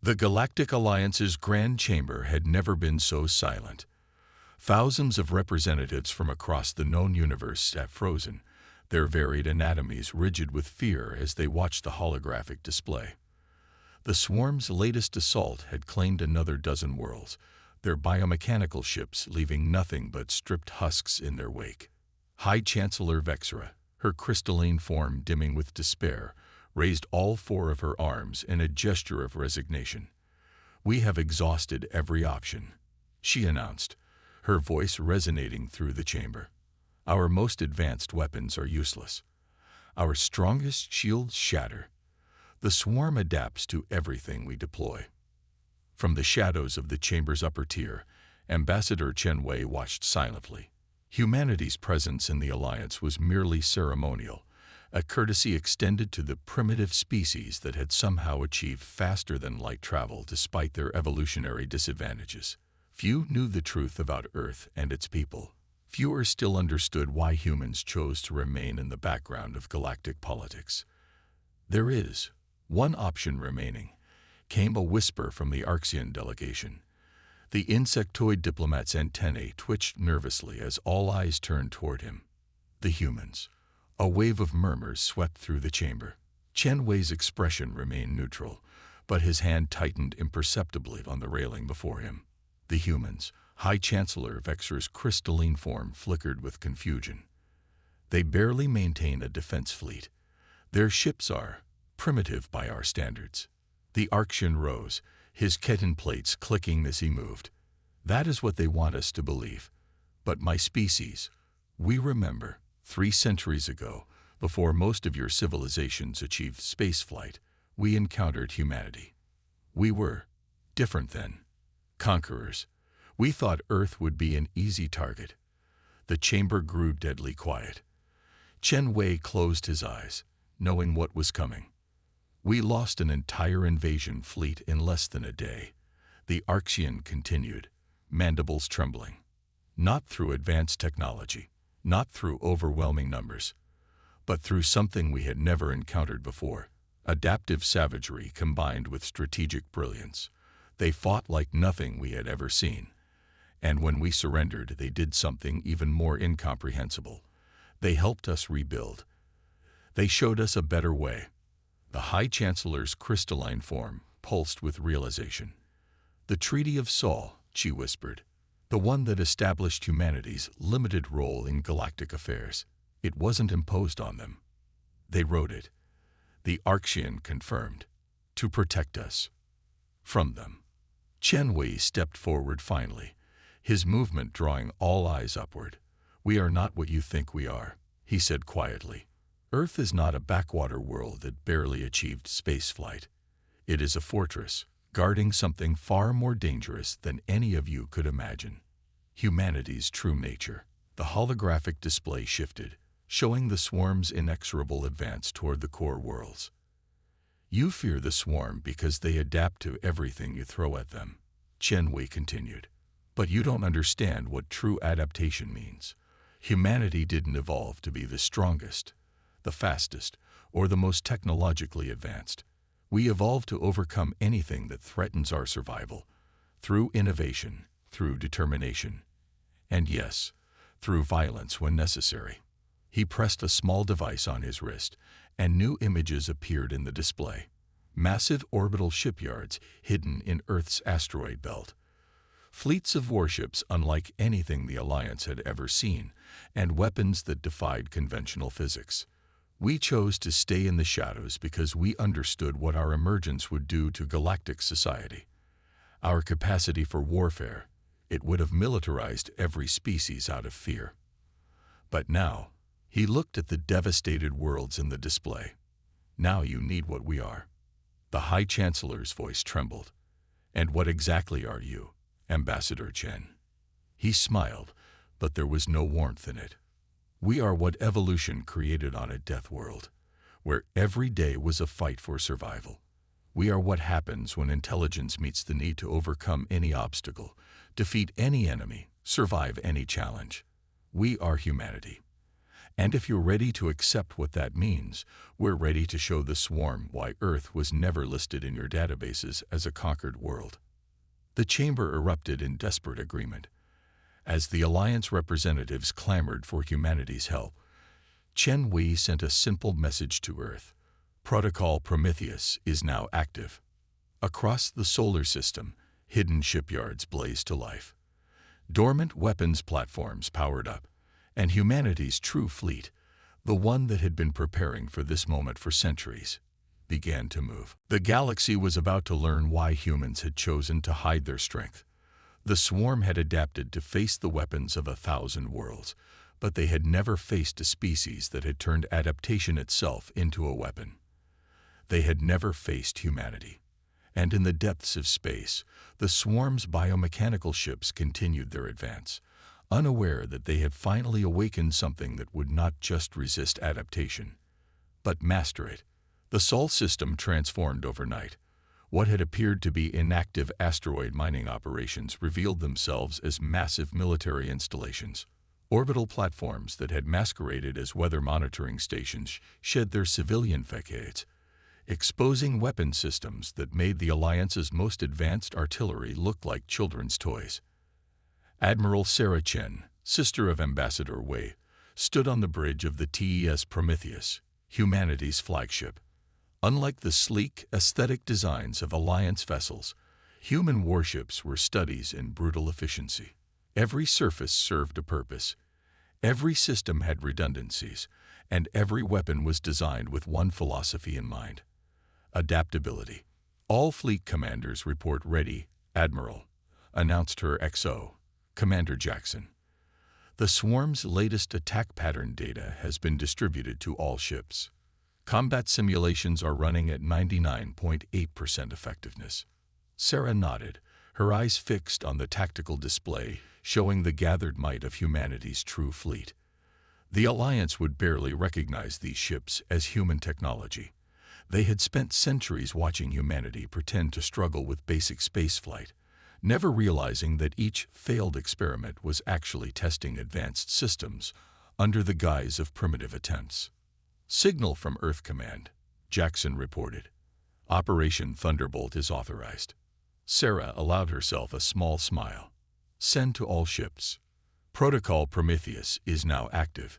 The Galactic Alliance's Grand Chamber had never been so silent. Thousands of representatives from across the known universe sat frozen, their varied anatomies rigid with fear as they watched the holographic display. The swarm's latest assault had claimed another dozen worlds, their biomechanical ships leaving nothing but stripped husks in their wake. High Chancellor Vexera, her crystalline form dimming with despair, raised all four of her arms in a gesture of resignation. "We have exhausted every option," she announced, her voice resonating through the chamber. "Our most advanced weapons are useless. Our strongest shields shatter. The swarm adapts to everything we deploy." From the shadows of the chamber's upper tier, Ambassador Chen Wei watched silently. Humanity's presence in the Alliance was merely ceremonial, a courtesy extended to the primitive species that had somehow achieved faster-than-light travel despite their evolutionary disadvantages. Few knew the truth about Earth and its people. Fewer still understood why humans chose to remain in the background of galactic politics. "There is one option remaining," came a whisper from the Arxian delegation. The insectoid diplomat's antennae twitched nervously as all eyes turned toward him. The humans. A wave of murmurs swept through the chamber. Chen Wei's expression remained neutral, but his hand tightened imperceptibly on the railing before him. The humans. High Chancellor Vexera's crystalline form flickered with confusion. "They barely maintain a defense fleet. Their ships are primitive by our standards." The Arxian rose, his keten plates clicking as he moved. "That is what they want us to believe. But my species, we remember. 3 centuries ago, before most of your civilizations achieved spaceflight, we encountered humanity. We were different then. Conquerors. We thought Earth would be an easy target." The chamber grew deadly quiet. Chen Wei closed his eyes, knowing what was coming. "We lost an entire invasion fleet in less than a day," the Arxian continued, mandibles trembling. "Not through advanced technology. Not through overwhelming numbers, but through something we had never encountered before. Adaptive savagery combined with strategic brilliance. They fought like nothing we had ever seen. And when we surrendered, they did something even more incomprehensible. They helped us rebuild. They showed us a better way." The High Chancellor's crystalline form pulsed with realization. "The Treaty of Sol," she whispered. "The one that established humanity's limited role in galactic affairs. It wasn't imposed on them. They wrote it." The Arxian confirmed. "To protect us. From them." Chen Wei stepped forward finally, his movement drawing all eyes upward. "We are not what you think we are," he said quietly. "Earth is not a backwater world that barely achieved spaceflight. It is a fortress, guarding something far more dangerous than any of you could imagine. Humanity's true nature." The holographic display shifted, showing the swarm's inexorable advance toward the core worlds. "You fear the swarm because they adapt to everything you throw at them," Chen Wei continued. "But you don't understand what true adaptation means. Humanity didn't evolve to be the strongest, the fastest, or the most technologically advanced. We evolved to overcome anything that threatens our survival, through innovation, through determination, and yes, through violence when necessary." He pressed a small device on his wrist, and new images appeared in the display. Massive orbital shipyards hidden in Earth's asteroid belt. Fleets of warships unlike anything the Alliance had ever seen, and weapons that defied conventional physics. "We chose to stay in the shadows because we understood what our emergence would do to galactic society. Our capacity for warfare. It would have militarized every species out of fear. But now," he looked at the devastated worlds in the display, "now you need what we are." The High Chancellor's voice trembled. "And what exactly are you, Ambassador Chen?" He smiled, but there was no warmth in it. "We are what evolution created on a death world, where every day was a fight for survival. We are what happens when intelligence meets the need to overcome any obstacle, defeat any enemy, survive any challenge. We are humanity. And if you're ready to accept what that means, we're ready to show the swarm why Earth was never listed in your databases as a conquered world. The chamber erupted in desperate agreement. As the Alliance representatives clamored for humanity's help, Chen Wei sent a simple message to Earth. Protocol Prometheus is now active. Across the solar system, hidden shipyards blazed to life. Dormant weapons platforms powered up, and humanity's true fleet, the one that had been preparing for this moment for centuries, began to move. The galaxy was about to learn why humans had chosen to hide their strength. The swarm had adapted to face the weapons of 1,000 worlds, but they had never faced a species that had turned adaptation itself into a weapon. They had never faced humanity. And in the depths of space, the swarm's biomechanical ships continued their advance, unaware that they had finally awakened something that would not just resist adaptation, but master it. The Sol system transformed overnight. What had appeared to be inactive asteroid mining operations revealed themselves as massive military installations. Orbital platforms that had masqueraded as weather monitoring stations shed their civilian facades, exposing weapon systems that made the Alliance's most advanced artillery look like children's toys. Admiral Sarah Chen, sister of Ambassador Wei, stood on the bridge of the TES Prometheus, humanity's flagship. Unlike the sleek, aesthetic designs of Alliance vessels, human warships were studies in brutal efficiency. Every surface served a purpose. Every system had redundancies, and every weapon was designed with one philosophy in mind: adaptability. All fleet commanders report ready, Admiral, announced her XO, Commander Jackson. The swarm's latest attack pattern data has been distributed to all ships. Combat simulations are running at 99.8% effectiveness. Sarah nodded, her eyes fixed on the tactical display, showing the gathered might of humanity's true fleet. The Alliance would barely recognize these ships as human technology. They had spent centuries watching humanity pretend to struggle with basic spaceflight, never realizing that each failed experiment was actually testing advanced systems under the guise of primitive attempts. Signal from Earth Command, Jackson reported. Operation Thunderbolt is authorized. Sarah allowed herself a small smile. Send to all ships. Protocol Prometheus is now active.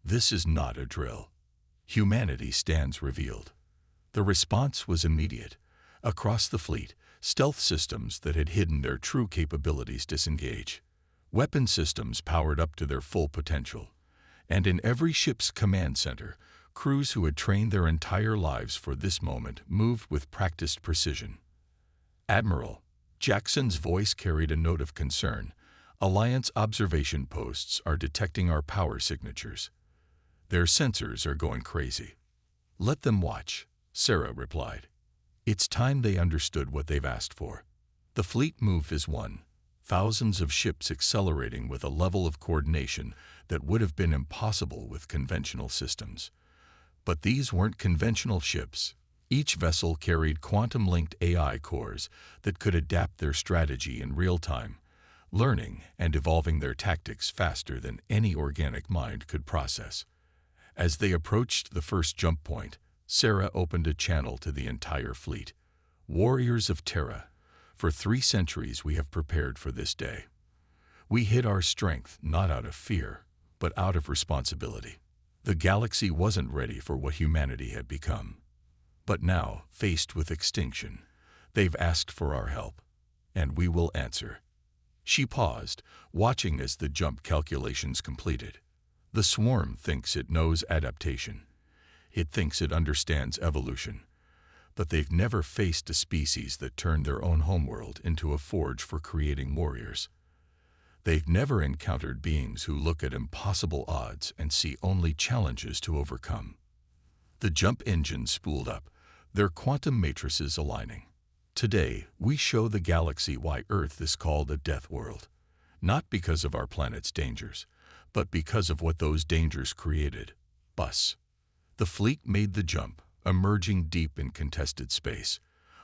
This is not a drill. Humanity stands revealed. The response was immediate. Across the fleet, stealth systems that had hidden their true capabilities disengage. Weapon systems powered up to their full potential. And in every ship's command center, crews who had trained their entire lives for this moment moved with practiced precision. Admiral, Jackson's voice carried a note of concern. Alliance observation posts are detecting our power signatures. Their sensors are going crazy. Let them watch, Sarah replied. It's time they understood what they've asked for. The fleet moved as one, thousands of ships accelerating with a level of coordination that would have been impossible with conventional systems. But these weren't conventional ships. Each vessel carried quantum-linked AI cores that could adapt their strategy in real time, learning and evolving their tactics faster than any organic mind could process. As they approached the first jump point, Sarah opened a channel to the entire fleet. Warriors of Terra, for 3 centuries we have prepared for this day. We hid our strength not out of fear, but out of responsibility. The galaxy wasn't ready for what humanity had become. But now, faced with extinction, they've asked for our help, and we will answer. She paused, watching as the jump calculations completed. The swarm thinks it knows adaptation. It thinks it understands evolution. But they've never faced a species that turned their own homeworld into a forge for creating warriors. They've never encountered beings who look at impossible odds and see only challenges to overcome. The jump engine spooled up, their quantum matrices aligning. Today, we show the galaxy why Earth is called a death world. Not because of our planet's dangers, but because of what those dangers created. Bus. The fleet made the jump, emerging deep in contested space.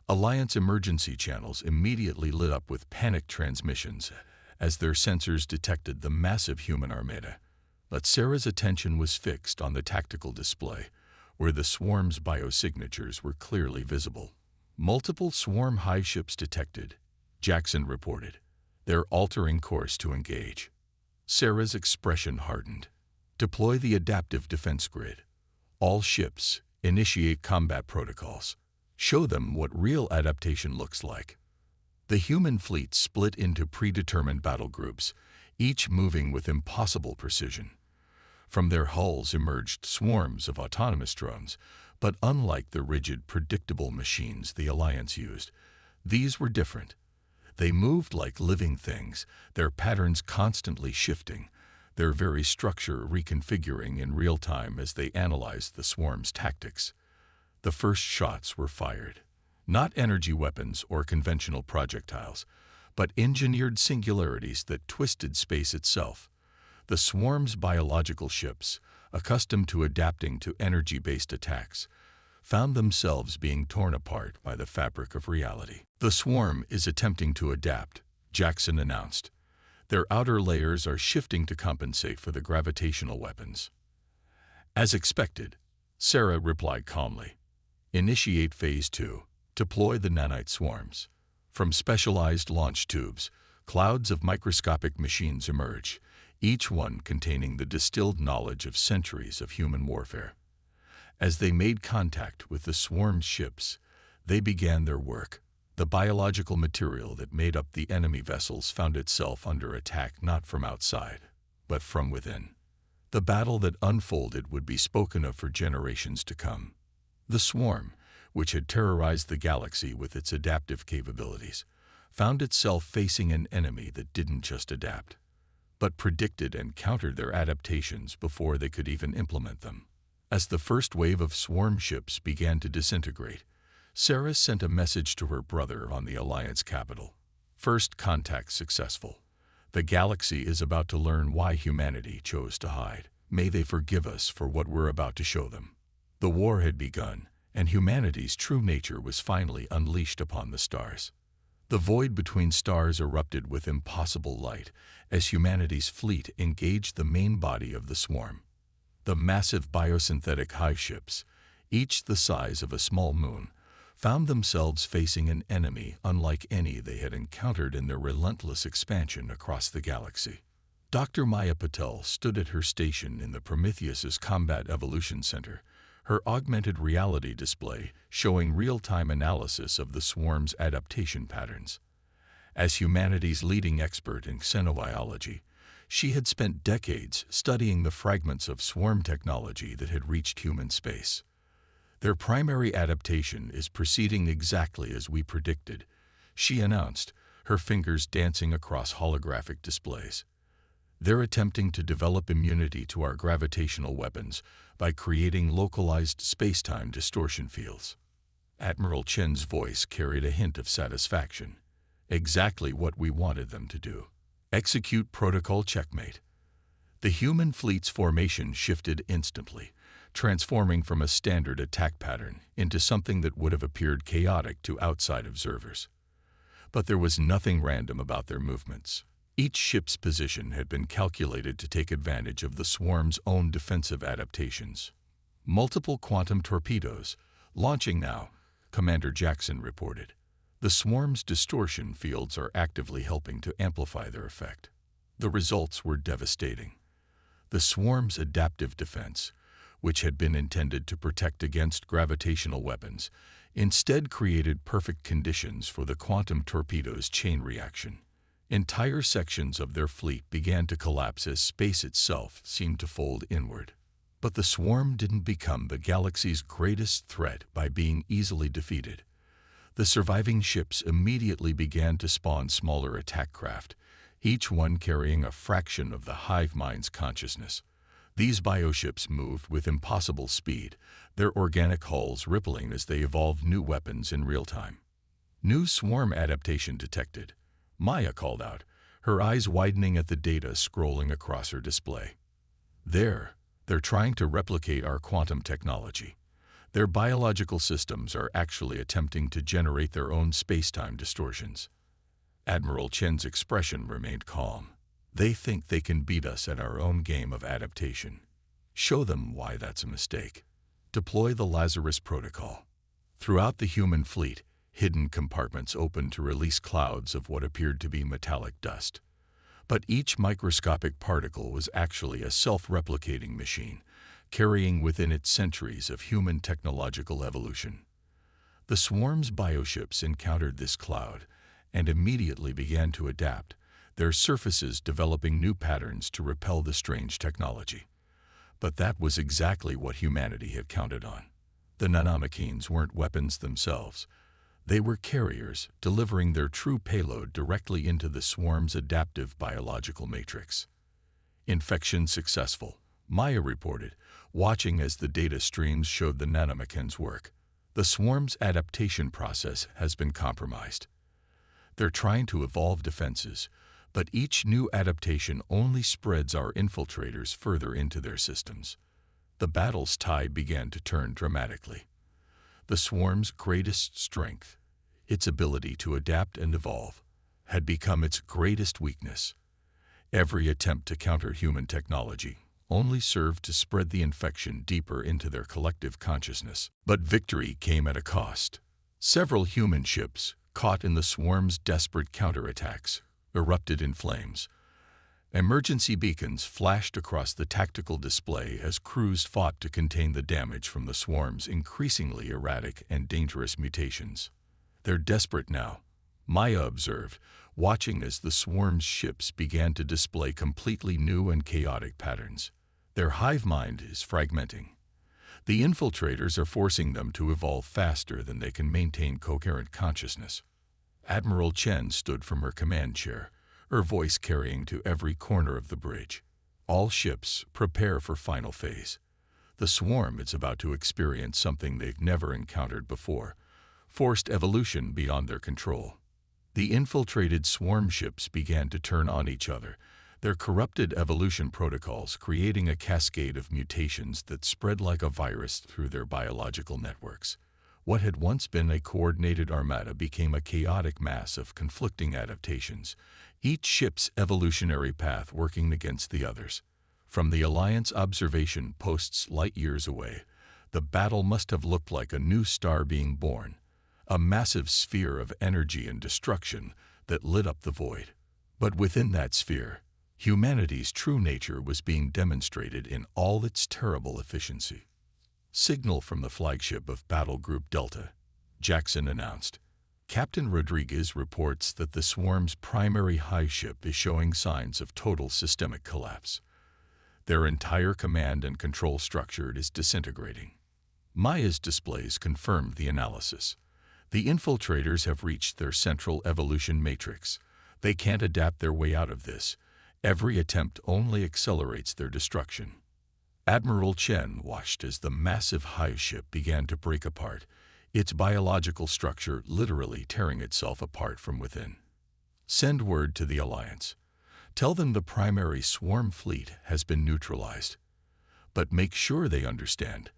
Alliance emergency channels immediately lit up with panicked transmissions as their sensors detected the massive human armada. But Sarah's attention was fixed on the tactical display, where the swarm's biosignatures were clearly visible. Multiple swarm hive ships detected, Jackson reported. They're altering course to engage. Sarah's expression hardened. Deploy the adaptive defense grid. All ships, initiate combat protocols. Show them what real adaptation looks like. The human fleet split into predetermined battle groups, each moving with impossible precision. From their hulls emerged swarms of autonomous drones, but unlike the rigid, predictable machines the Alliance used, these were different. They moved like living things, their patterns constantly shifting, their very structure reconfiguring in real time as they analyzed the swarm's tactics. The first shots were fired. Not energy weapons or conventional projectiles, but engineered singularities that twisted space itself. The swarm's biological ships, accustomed to adapting to energy-based attacks, found themselves being torn apart by the fabric of reality. The swarm is attempting to adapt, Jackson announced. Their outer layers are shifting to compensate for the gravitational weapons. As expected, Sarah replied calmly. Initiate Phase 2. Deploy the nanite swarms. From specialized launch tubes, clouds of microscopic machines emerge, each one containing the distilled knowledge of centuries of human warfare. As they made contact with the swarm's ships, they began their work. The biological material that made up the enemy vessels found itself under attack not from outside, but from within. The battle that unfolded would be spoken of for generations to come. The swarm, which had terrorized the galaxy with its adaptive capabilities, found itself facing an enemy that didn't just adapt, but predicted and countered their adaptations before they could even implement them. As the first wave of swarm ships began to disintegrate, Sarah sent a message to her brother on the Alliance capital. First contact successful. The galaxy is about to learn why humanity chose to hide. May they forgive us for what we're about to show them. The war had begun, and humanity's true nature was finally unleashed upon the stars. The void between stars erupted with impossible light as humanity's fleet engaged the main body of the swarm. The massive biosynthetic hive ships, each the size of a small moon, found themselves facing an enemy unlike any they had encountered in their relentless expansion across the galaxy. Dr. Maya Patel stood at her station in the Prometheus's Combat Evolution Center, her augmented reality display showing real-time analysis of the swarm's adaptation patterns. As humanity's leading expert in xenobiology, she had spent decades studying the fragments of swarm technology that had reached human space. Their primary adaptation is proceeding exactly as we predicted, she announced, her fingers dancing across holographic displays. They're attempting to develop immunity to our gravitational weapons by creating localized space-time distortion fields. Admiral Chen's voice carried a hint of satisfaction. Exactly what we wanted them to do. Execute protocol checkmate. The human fleet's formation shifted instantly, transforming from a standard attack pattern into something that would have appeared chaotic to outside observers. But there was nothing random about their movements. Each ship's position had been calculated to take advantage of the swarm's own defensive adaptations. Multiple quantum torpedoes, launching now, Commander Jackson reported. The swarm's distortion fields are actively helping to amplify their effect. The results were devastating. The swarm's adaptive defense, which had been intended to protect against gravitational weapons, instead created perfect conditions for the quantum torpedo's chain reaction. Entire sections of their fleet began to collapse as space itself seemed to fold inward. But the swarm didn't become the galaxy's greatest threat by being easily defeated. The surviving ships immediately began to spawn smaller attack craft, each one carrying a fraction of the hive mind's consciousness. These bioships moved with impossible speed, their organic hulls rippling as they evolved new weapons in real time. New swarm adaptation detected, Maya called out, her eyes widening at the data scrolling across her display. They're trying to replicate our quantum technology. Their biological systems are actually attempting to generate their own space-time distortions. Admiral Chen's expression remained calm. They think they can beat us at our own game of adaptation. Show them why that's a mistake. Deploy the Lazarus Protocol. Throughout the human fleet, hidden compartments opened to release clouds of what appeared to be metallic dust. But each microscopic particle was actually a self-replicating machine, carrying within it centuries of human technological evolution. The swarm's bioships encountered this cloud and immediately began to adapt, their surfaces developing new patterns to repel the strange technology. But that was exactly what humanity had counted on. The nanomachines weren't weapons themselves. They were carriers, delivering their true payload directly into the swarm's adaptive biological matrix. Infection successful, Maya reported, watching as the data streams showed the nanomachines work. The swarm's adaptation process has been compromised. They're trying to evolve defenses, but each new adaptation only spreads our infiltrators further into their systems. The battle's tide began to turn dramatically. The swarm's greatest strength, its ability to adapt and evolve, had become its greatest weakness. Every attempt to counter human technology only served to spread the infection deeper into their collective consciousness. But victory came at a cost. Several human ships, caught in the swarm's desperate counterattacks, erupted in flames. Emergency beacons flashed across the tactical display as crews fought to contain the damage from the swarm's increasingly erratic and dangerous mutations. They're desperate now, Maya observed, watching as the swarm's ships began to display completely new and chaotic patterns. Their hive mind is fragmenting. The infiltrators are forcing them to evolve faster than they can maintain coherent consciousness. Admiral Chen stood from her command chair, her voice carrying to every corner of the bridge. All ships, prepare for final phase. The swarm is about to experience something they've never encountered before, forced evolution beyond their control. The infiltrated swarm ships began to turn on each other, their corrupted evolution protocols creating a cascade of mutations that spread like a virus through their biological networks. What had once been a coordinated armada became a chaotic mass of conflicting adaptations, each ship's evolutionary path working against the others. From the Alliance observation posts light years away, the battle must have looked like a new star being born, a massive sphere of energy and destruction that lit up the void. But within that sphere, humanity's true nature was being demonstrated in all its terrible efficiency. Signal from the flagship of Battle Group Delta, Jackson announced. Captain Rodriguez reports that the swarm's primary hive ship is showing signs of total systemic collapse. Their entire command and control structure is disintegrating. Maya's displays confirmed the analysis. The infiltrators have reached their central evolution matrix. They can't adapt their way out of this. Every attempt only accelerates their destruction. Admiral Chen watched as the massive hive ship began to break apart, its biological structure literally tearing itself apart from within. Send word to the Alliance. Tell them the primary swarm fleet has been neutralized. But make sure they understand,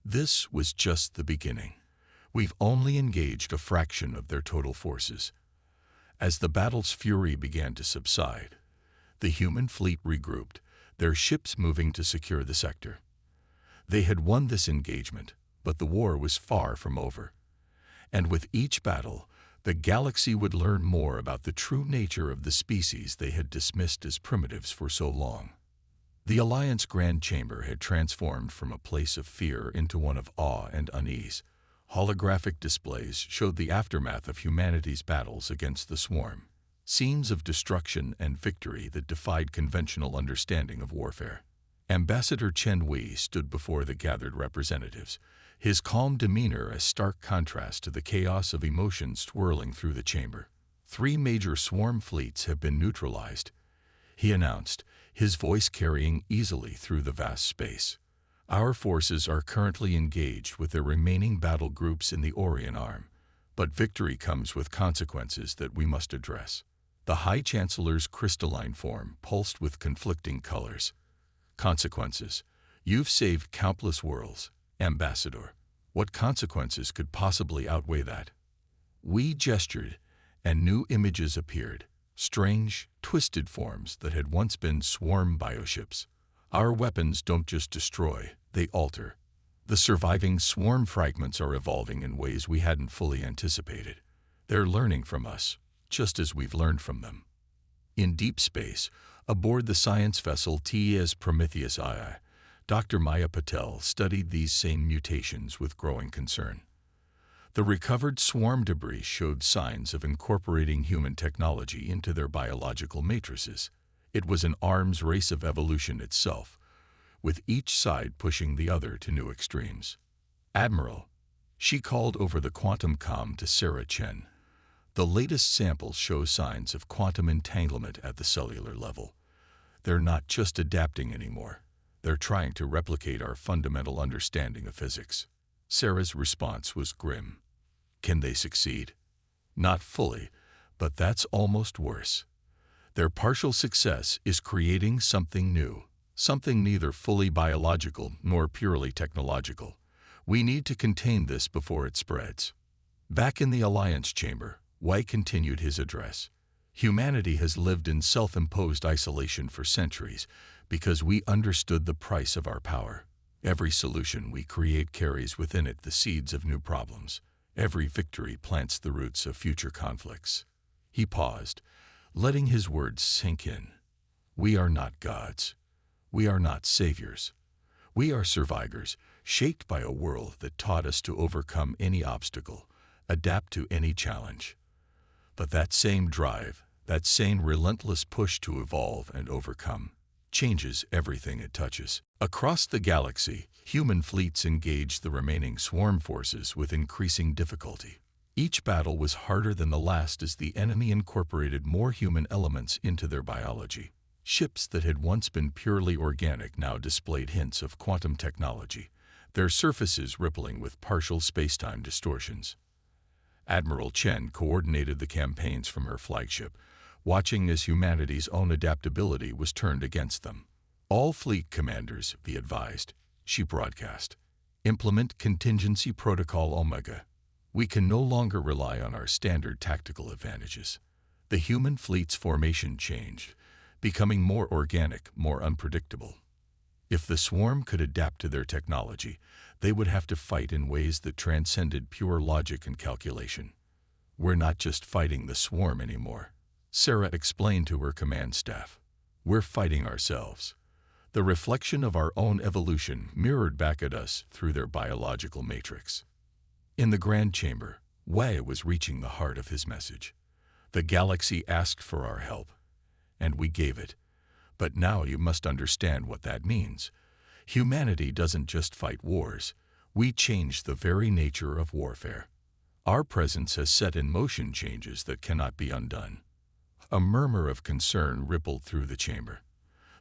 this was just the beginning. We've only engaged a fraction of their total forces. As the battle's fury began to subside, the human fleet regrouped, their ships moving to secure the sector. They had won this engagement, but the war was far from over. And with each battle, the galaxy would learn more about the true nature of the species they had dismissed as primitives for so long. The Alliance Grand Chamber had transformed from a place of fear into one of awe and unease. Holographic displays showed the aftermath of humanity's battles against the swarm, scenes of destruction and victory that defied conventional understanding of warfare. Ambassador Chen Wei stood before the gathered representatives, his calm demeanor a stark contrast to the chaos of emotions swirling through the chamber. 3 major swarm fleets have been neutralized, he announced, his voice carrying easily through the vast space. Our forces are currently engaged with their remaining battle groups in the Orion Arm, but victory comes with consequences that we must address. The High Chancellor's crystalline form pulsed with conflicting colors. Consequences. You've saved countless worlds, Ambassador. What consequences could possibly outweigh that? We gestured, and new images appeared. strange, twisted forms that had once been swarm bioships. Our weapons don't just destroy, they alter. The surviving swarm fragments are evolving in ways we hadn't fully anticipated. They're learning from us, just as we've learned from them. In deep space, aboard the science vessel TES Prometheus II, Dr. Maya Patel studied these same mutations with growing concern. The recovered swarm debris showed signs of incorporating human technology into their biological matrices. It was an arms race of evolution itself, with each side pushing the other to new extremes. "Admiral," she called over the quantum comm to Sarah Chen. "The latest samples show signs of quantum entanglement at the cellular level. They're not just adapting anymore. They're trying to replicate our fundamental understanding of physics." Sarah's response was grim. "Can they succeed?" "Not fully, but that's almost worse. Their partial success is creating something new, something neither fully biological nor purely technological. We need to contain this before it spreads." Back in the Alliance chamber, White continued his address. "Humanity has lived in self-imposed isolation for centuries because we understood the price of our power. Every solution we create carries within it the seeds of new problems. Every victory plants the roots of future conflicts." He paused, letting his words sink in. "We are not gods. We are not saviors. We are survivors, shaped by a world that taught us to overcome any obstacle, adapt to any challenge. But that same drive, that same relentless push to evolve and overcome, changes everything it touches." Across the galaxy, human fleets engaged the remaining swarm forces with increasing difficulty. Each battle was harder than the last as the enemy incorporated more human elements into their biology. Ships that had once been purely organic now displayed hints of quantum technology, their surfaces rippling with partial spacetime distortions. Admiral Chen coordinated the campaigns from her flagship, watching as humanity's own adaptability was turned against them. "All fleet commanders, be advised," she broadcast. "Implement Contingency Protocol Omega. We can no longer rely on our standard tactical advantages." The human fleet's formation changed, becoming more organic, more unpredictable. If the swarm could adapt to their technology, they would have to fight in ways that transcended pure logic and calculation. "We're not just fighting the swarm anymore," Sarah explained to her command staff. "We're fighting ourselves. The reflection of our own evolution mirrored back at us through their biological matrix." In the Grand Chamber, Wei was reaching the heart of his message. "The galaxy asked for our help, and we gave it. But now you must understand what that means. Humanity doesn't just fight wars. We change the very nature of warfare. Our presence has set in motion changes that cannot be undone." A murmur of concern rippled through the chamber.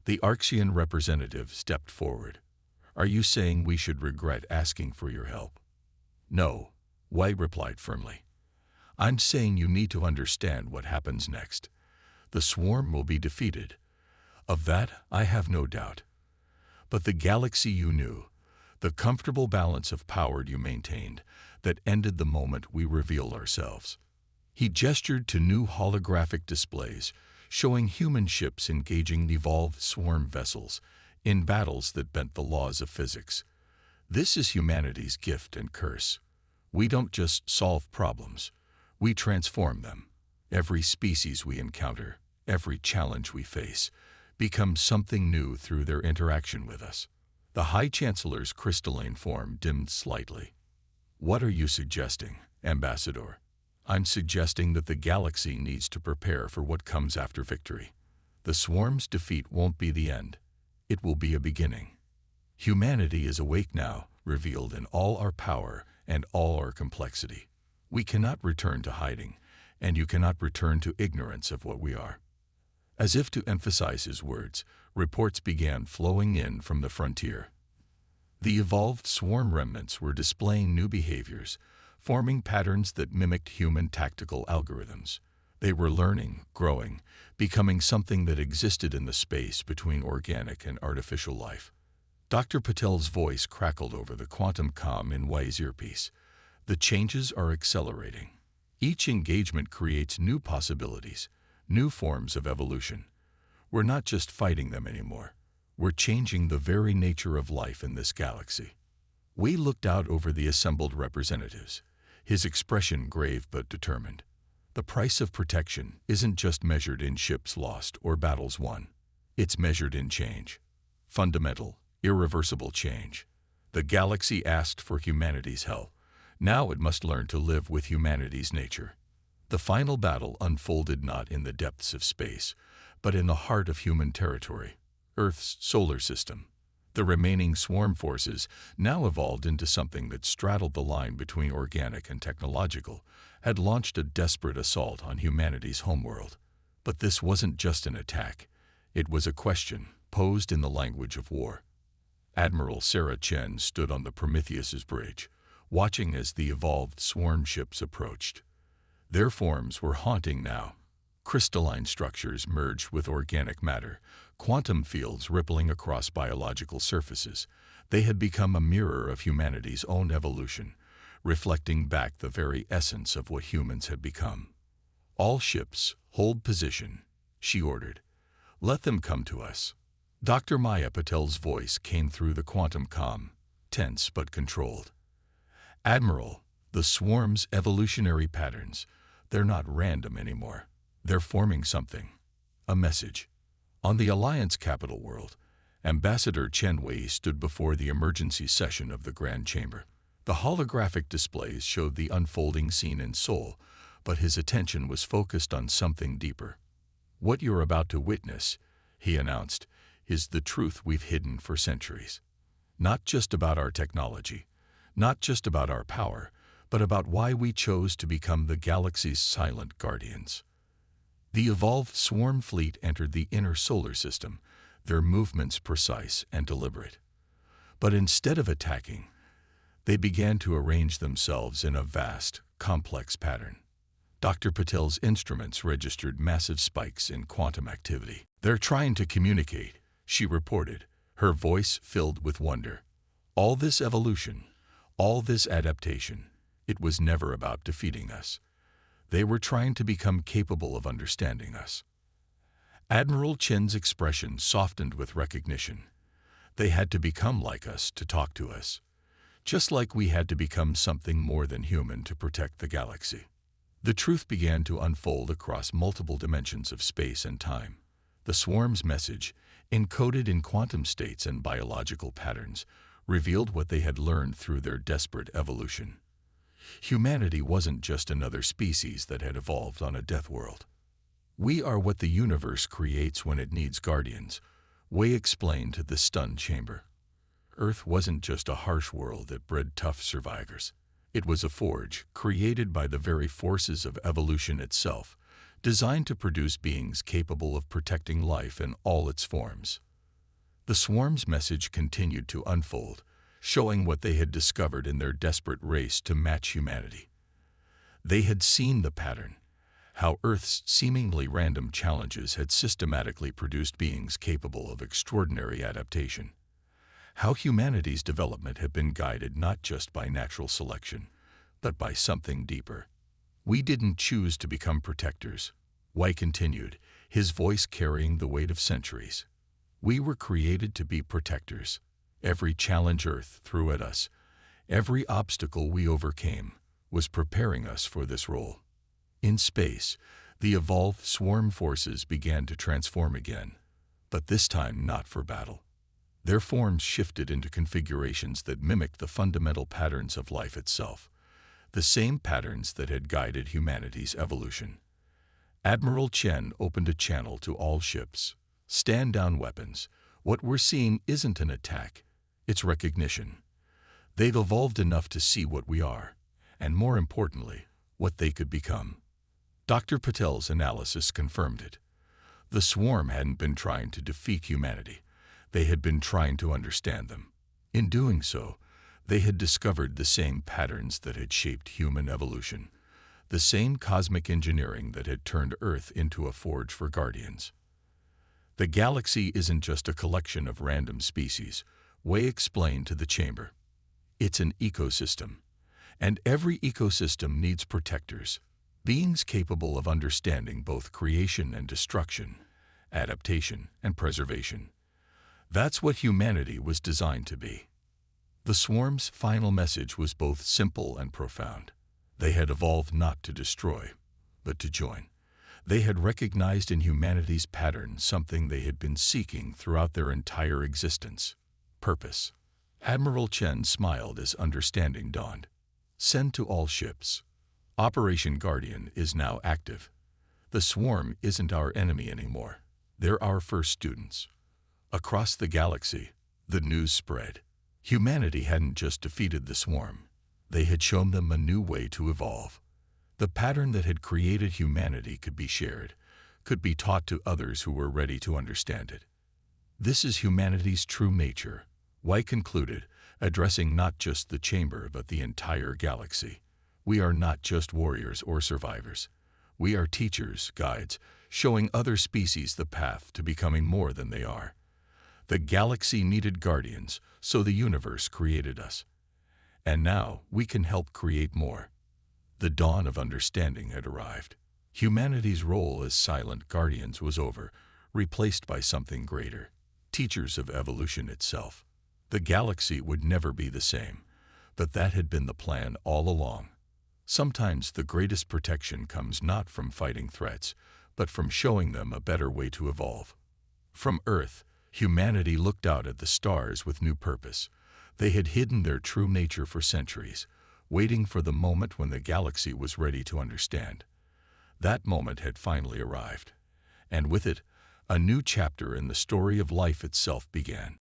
The Arxian representative stepped forward. "Are you saying we should regret asking for your help?" "No," Wei replied firmly. "I'm saying you need to understand what happens next. The swarm will be defeated. Of that, I have no doubt. But the galaxy you knew, the comfortable balance of power you maintained, that ended the moment we revealed ourselves." He gestured to new holographic displays, showing human ships engaging evolved swarm vessels in battles that bent the laws of physics. "This is humanity's gift and curse. We don't just solve problems, we transform them. Every species we encounter, every challenge we face, becomes something new through their interaction with us." The High Chancellor's crystalline form dimmed slightly. "What are you suggesting, Ambassador?" "I'm suggesting that the galaxy needs to prepare for what comes after victory. The swarm's defeat won't be the end. It will be a beginning. Humanity is awake now, revealed in all our power and all our complexity. We cannot return to hiding, and you cannot return to ignorance of what we are." As if to emphasize his words, reports began flowing in from the frontier. The evolved swarm remnants were displaying new behaviors, forming patterns that mimicked human tactical algorithms. They were learning, growing, becoming something that existed in the space between organic and artificial life. Dr. Patel's voice crackled over the quantum comm in Wei's earpiece. "The changes are accelerating. Each engagement creates new possibilities, New forms of evolution. We're not just fighting them anymore. We're changing the very nature of life in this galaxy. We looked out over the assembled representatives, his expression grave but determined. The price of protection isn't just measured in ships lost or battles won. It's measured in change. Fundamental, irreversible change. The galaxy asked for humanity's help. Now it must learn to live with humanity's nature. The final battle unfolded not in the depths of space, but in the heart of human territory, Earth's solar system. The remaining swarm forces, now evolved into something that straddled the line between organic and technological, had launched a desperate assault on humanity's homeworld. But this wasn't just an attack. It was a question, posed in the language of war. Admiral Sarah Chen stood on the Prometheus's bridge, watching as the evolved swarm ships approached. Their forms were haunting now. Crystalline structures merged with organic matter, quantum fields rippling across biological surfaces. They had become a mirror of humanity's own evolution, reflecting back the very essence of what humans had become. "All ships, hold position," she ordered. "Let them come to us." Dr. Maya Patel's voice came through the quantum comm, tense but controlled. "Admiral, the swarm's evolutionary patterns, they're not random anymore. They're forming something. A message." On the Alliance capital world, Ambassador Chen Wei stood before the emergency session of the Grand Chamber. The holographic displays showed the unfolding scene in Seoul, but his attention was focused on something deeper. "What you're about to witness," he announced, "is the truth we've hidden for centuries. Not just about our technology, not just about our power, but about why we chose to become the galaxy's silent guardians." The evolved swarm fleet entered the inner solar system, their movements precise and deliberate. But instead of attacking, they began to arrange themselves in a vast, complex pattern. Dr. Patel's instruments registered massive spikes in quantum activity. "They're trying to communicate," she reported, her voice filled with wonder. "All this evolution, all this adaptation, it was never about defeating us. They were trying to become capable of understanding us." Admiral Chen's expression softened with recognition. They had to become like us to talk to us, just like we had to become something more than human to protect the galaxy. The truth began to unfold across multiple dimensions of space and time. The swarm's message, encoded in quantum states and biological patterns, revealed what they had learned through their desperate evolution. Humanity wasn't just another species that had evolved on a death world. "We are what the universe creates when it needs guardians," Wei explained to the stunned chamber. Earth wasn't just a harsh world that bred tough survivors. It was a forge, created by the very forces of evolution itself, designed to produce beings capable of protecting life in all its forms. The swarm's message continued to unfold, showing what they had discovered in their desperate race to match humanity. They had seen the pattern, how Earth's seemingly random challenges had systematically produced beings capable of extraordinary adaptation. How humanity's development had been guided not just by natural selection, but by something deeper. "We didn't choose to become protectors," Wei continued, his voice carrying the weight of centuries. "We were created to be protectors. Every challenge Earth threw at us, every obstacle we overcame, was preparing us for this role." In space, the evolved swarm forces began to transform again, but this time not for battle. Their forms shifted into configurations that mimicked the fundamental patterns of life itself, the same patterns that had guided humanity's evolution. Admiral Chen opened a channel to all ships. "Stand down weapons. What we're seeing isn't an attack, it's recognition. They've evolved enough to see what we are, and more importantly, what they could become." Dr. Patel's analysis confirmed it. The swarm hadn't been trying to defeat humanity. They had been trying to understand them. In doing so, they had discovered the same patterns that had shaped human evolution, the same cosmic engineering that had turned Earth into a forge for guardians. "The galaxy isn't just a collection of random species," Wei explained to the chamber. "It's an ecosystem, and every ecosystem needs protectors. beings capable of understanding both creation and destruction, adaptation and preservation. That's what humanity was designed to be. The swarm's final message was both simple and profound. They had evolved not to destroy, but to join. They had recognized in humanity's pattern something they had been seeking throughout their entire existence: purpose. Admiral Chen smiled as understanding dawned. Send to all ships. Operation Guardian is now active. The swarm isn't our enemy anymore. They're our first students. Across the galaxy, the news spread. Humanity hadn't just defeated the swarm. They had shown them a new way to evolve. The pattern that had created humanity could be shared, could be taught to others who were ready to understand it. This is humanity's true nature, White concluded, addressing not just the chamber but the entire galaxy. We are not just warriors or survivors. We are teachers, guides, showing other species the path to becoming more than they are. The galaxy needed guardians, so the universe created us. And now we can help create more. The dawn of understanding had arrived. Humanity's role as silent guardians was over, replaced by something greater: teachers of evolution itself. The galaxy would never be the same, but that had been the plan all along. Sometimes the greatest protection comes not from fighting threats, but from showing them a better way to evolve. From Earth, humanity looked out at the stars with new purpose. They had hidden their true nature for centuries, waiting for the moment when the galaxy was ready to understand. That moment had finally arrived, and with it, a new chapter in the story of life itself began.